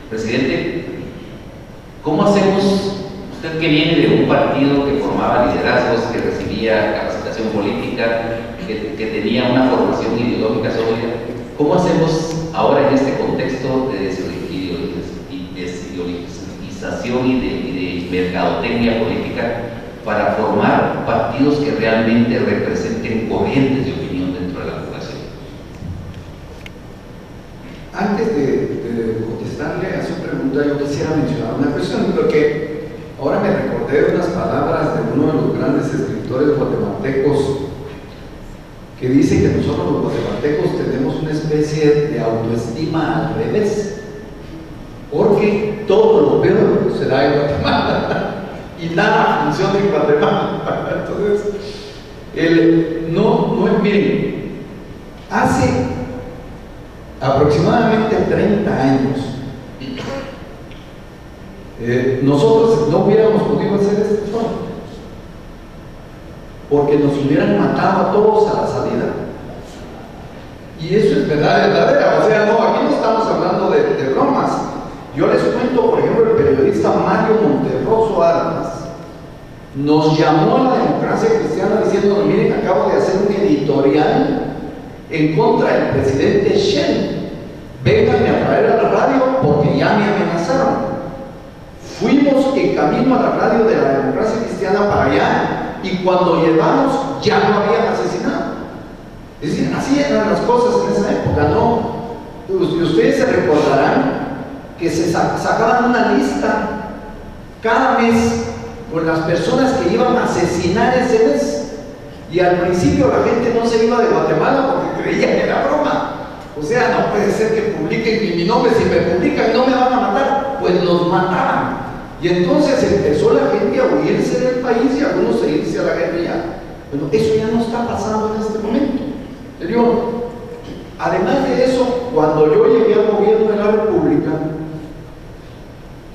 Presidente, ¿cómo hacemos, usted que viene de un partido que formaba liderazgos, que recibía capacitación política, que tenía una formación ideológica sólida, cómo hacemos ahora en este contexto de desideologización y de mercadotecnia política para formar partidos que realmente representen corrientes de opinión dentro de la población? Antes de contestarle a su pregunta, yo quisiera mencionar una cuestión, porque ahora me recordé de unas palabras de uno de los grandes escritores guatemaltecos que dice que nosotros los guatemaltecos tenemos una especie de autoestima al revés, porque todo lo peor se da en Guatemala y nada funciona en Guatemala. Entonces, miren, hace aproximadamente 30 años nosotros no hubiéramos podido hacer este trabajo porque nos hubieran matado a todos a la salida. Y eso es verdadera, o sea, no, aquí no estamos hablando de bromas. Yo les cuento, por ejemplo, el periodista Mario Monterroso Armas nos llamó a la Democracia Cristiana diciendo: miren, acabo de hacer un editorial en contra del presidente Shell, vénganme a traer a la radio porque ya me amenazaron. Fuimos en camino a la radio de la Democracia Cristiana para allá, y cuando llegamos ya lo habían asesinado. Es decir, así eran las cosas en esa época, ¿no? Ustedes se recordarán que se sacaban una lista cada mes con las personas que iban a asesinar ese mes, y al principio la gente no se iba de Guatemala porque creía que era broma. O sea, no puede ser que publiquen mi nombre, si me publican no me van a matar, pues los mataban. Y entonces empezó la gente a huirse del país y algunos a irse a la guerrilla. Bueno, eso ya no está pasando en este momento. Además de eso, cuando yo llegué al gobierno de la República,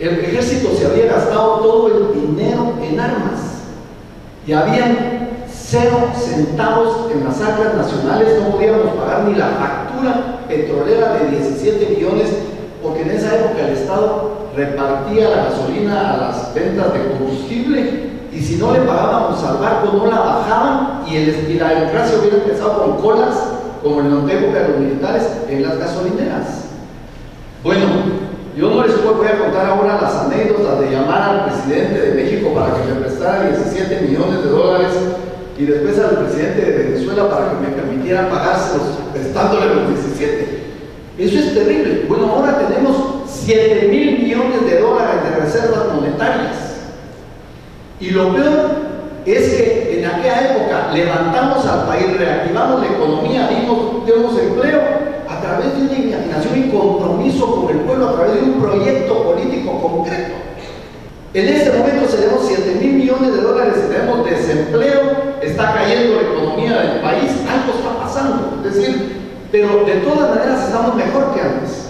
el ejército se había gastado todo el dinero en armas y habían 0 centavos en las arcas nacionales. No podíamos pagar ni la factura petrolera de 17 millones, porque en esa época el Estado repartía la gasolina a las ventas de combustible, y si no le pagábamos al barco no la bajaban, y la democracia hubiera empezado con colas, como en la época de los militares, en las gasolineras. Bueno, yo no les voy a contar ahora las anécdotas de llamar al presidente de México para que me prestara 17 millones de dólares y después al presidente de Venezuela para que me permitiera pagárselos prestándole los 17. Eso es terrible. Bueno, ahora tenemos 7,000 millones de dólares de reservas monetarias. Y lo peor es que en aquella época levantamos al país, reactivamos la economía, dimos empleo a través de una imaginación y compromiso con el pueblo, a través de un proyecto político concreto. En este momento tenemos 7,000 millones de dólares y tenemos desempleo, está cayendo la economía del país, algo está pasando. Es decir, pero de todas maneras estamos mejor que antes.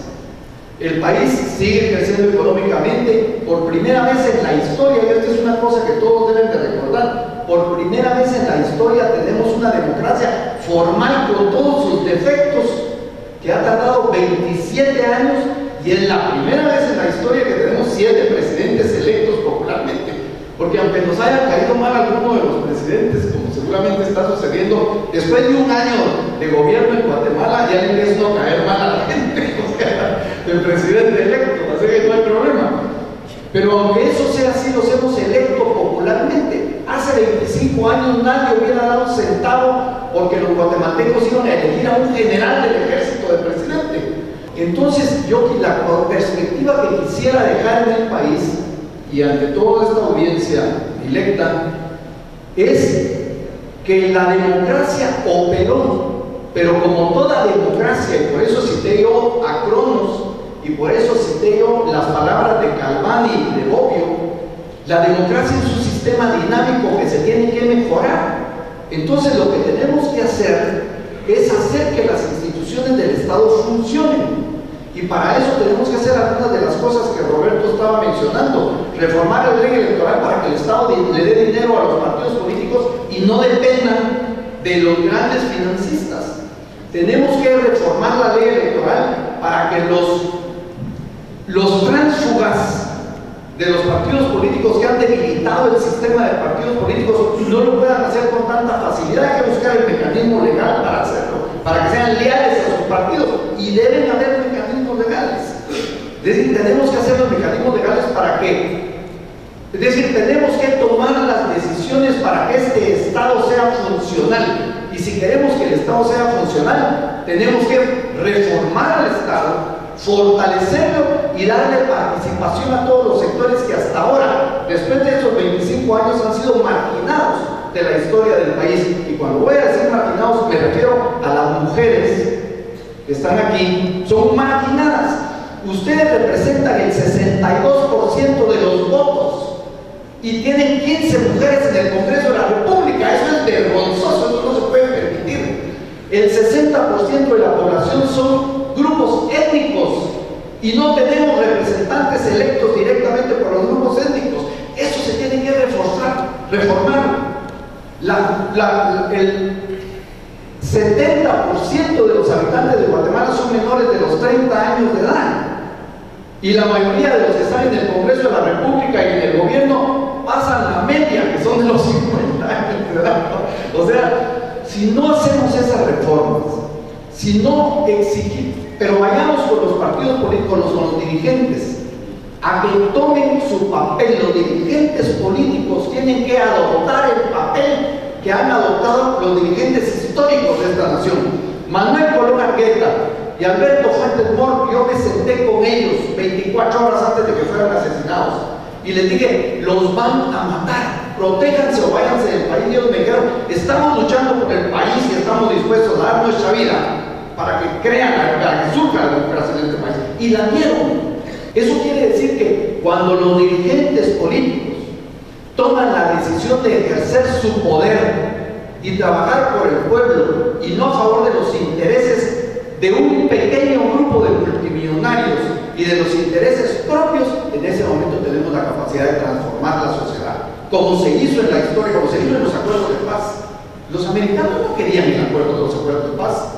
El país sigue creciendo económicamente por primera vez en la historia, y esta es una cosa que todos deben de recordar. Por primera vez en la historia tenemos una democracia formal con todos sus defectos, que ha tardado 27 años, y es la primera vez en la historia que tenemos 7 presidentes electos popularmente. Porque aunque nos haya caído mal alguno de los presidentes, como seguramente está sucediendo, después de un año de gobierno en Guatemala ya le empieza a caer mal a la gente, o sea, el presidente electo, así que no hay problema. Pero aunque eso sea así, los hemos electo popularmente. Hace 25 años nadie hubiera dado un centavo porque los guatemaltecos iban a elegir a un general del ejército de presidente. Entonces, yo la perspectiva que quisiera dejar en el país, y ante toda esta audiencia electa, es que la democracia operó, pero como toda democracia, y por eso cité yo a Cronos, y por eso cité yo las palabras de Calvani y de Bobbio, la democracia es un sistema dinámico que se tiene que mejorar. Entonces lo que tenemos que hacer es hacer que las instituciones del Estado funcionen. Y para eso tenemos que hacer algunas de las cosas que Roberto estaba mencionando. Reformar la ley electoral para que el Estado le dé dinero a los partidos políticos y no dependan de los grandes financistas. Tenemos que reformar la ley electoral para que los tránsfugas de los partidos políticos que han debilitado el sistema de partidos políticos no lo puedan hacer con tanta facilidad. Hay que buscar el mecanismo legal para hacerlo, para que sean leales a sus partidos, y deben haber mecanismos legales. Es decir, tenemos que hacer los mecanismos legales para que, es decir, tenemos que tomar las decisiones para que este Estado sea funcional. Y si queremos que el Estado sea funcional, tenemos que reformar al Estado, fortalecerlo y darle participación a todos los sectores que hasta ahora, después de estos 25 años, han sido marginados de la historia del país. Y cuando voy a decir marginados, me refiero a las mujeres que están aquí, son marginadas. Ustedes representan el 62% de los votos y tienen 15 mujeres en el Congreso de la República. Eso es vergonzoso, eso no se puede permitir. El 60% de la población son grupos étnicos y no tenemos representantes electos directamente por los grupos étnicos. Eso se tiene que reformar. El 70% de los habitantes de Guatemala son menores de los 30 años de edad, y la mayoría de los que están en el Congreso de la República y en el gobierno pasan la media, que son de los 50 años de edad. O sea, si no hacemos esas reformas, si no exigimos, pero vayamos con los partidos políticos, con los dirigentes, a que tomen su papel. Los dirigentes políticos tienen que adoptar el papel que han adoptado los dirigentes históricos de esta nación. Manuel Colón Argueta y Alberto Fuentes Mohr, yo me senté con ellos 24 horas antes de que fueran asesinados y les dije: los van a matar, protéjanse o váyanse del país. Y ellos me dijeron: estamos luchando por el país y estamos dispuestos a dar nuestra vida para que crean, para que surja la democracia en este país. Y la dieron. Eso quiere decir que cuando los dirigentes políticos toman la decisión de ejercer su poder y trabajar por el pueblo y no a favor de los intereses de un pequeño grupo de multimillonarios y de los intereses propios, en ese momento tenemos la capacidad de transformar la sociedad, como se hizo en la historia, como se hizo en los acuerdos de paz. Los americanos no querían el acuerdo de los acuerdos de paz.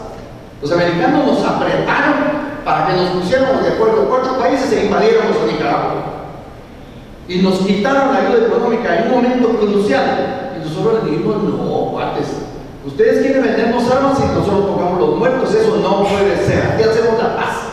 Los americanos nos apretaron para que nos pusiéramos de acuerdo 4 países e invadiéramos a Nicaragua. Y nos quitaron la ayuda económica en un momento crucial. Y nosotros les dijimos: no, cuates, ustedes quieren vendernos armas y nosotros pongamos los muertos. Eso no puede ser. Aquí hacemos la paz.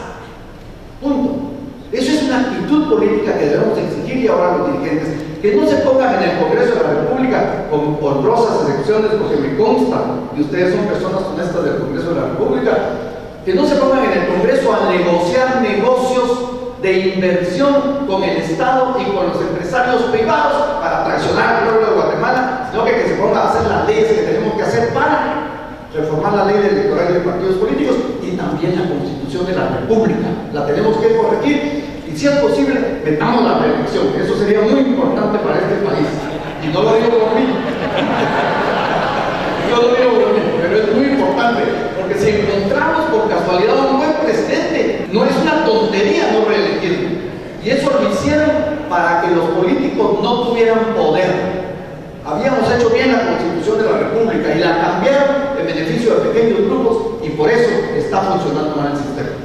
Punto. Eso es una actitud política que debemos exigir. Y ahora los dirigentes, que no se pongan en el Congreso de la República con honrosas excepciones, porque me consta que ustedes son personas honestas del Congreso de la República, que no se pongan en el Congreso a negociar negocios de inversión con el Estado y con los empresarios privados para traicionar al pueblo de Guatemala, sino que se pongan a hacer las leyes que tenemos que hacer para reformar la ley electoral de partidos políticos y también la Constitución de la República. La tenemos que corregir y, si es posible, metamos la reelección. Eso sería muy importante para este país. Y no lo digo por mí. No lo digo por mí, pero es muy importante, porque si encontramos por casualidad un buen presidente, no es una tontería no reelegirlo. Y eso lo hicieron para que los políticos no tuvieran poder. Habíamos hecho bien la Constitución de la República y la cambiaron en beneficio de pequeños grupos, y por eso está funcionando mal el sistema.